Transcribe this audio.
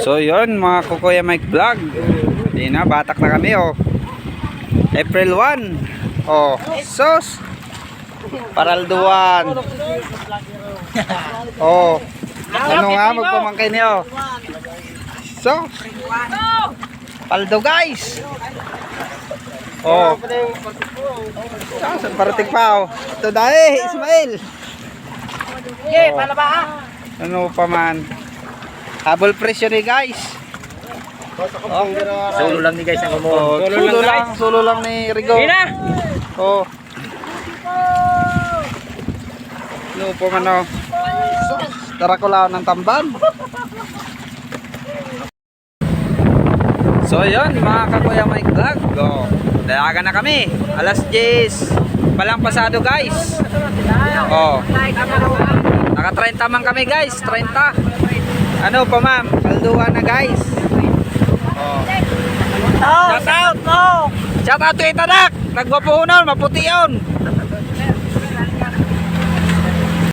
So yun mga Kukuya Mike Vlog. Hindi na, batak na kami oh. April 1. Oh, sus. Paralduan. Oh. Ano nga magpamangkay niyo? So. Paldo guys. Oh. Saan parating pa oh. Ito dahil Ismail. Okay, palaba ah. Ano pa man. Habol presyo ni guys. Oh. Solo lang ni guys ang Oh, solo lang ni Rigo. Hina. Oh. Ano pa man oh. Tara ko lang ng tamban. So yun mga Kukuya Mike Vlog. Go. Dalaga na kami. Alas 10. Palang pasado guys. Oh. Naka 30 man kami guys. 30. Ano pa ma'am? Kalduhan na guys. Oh. Shout out mo. Shout out to Itanak. Nagwapo nun. Maputi yun.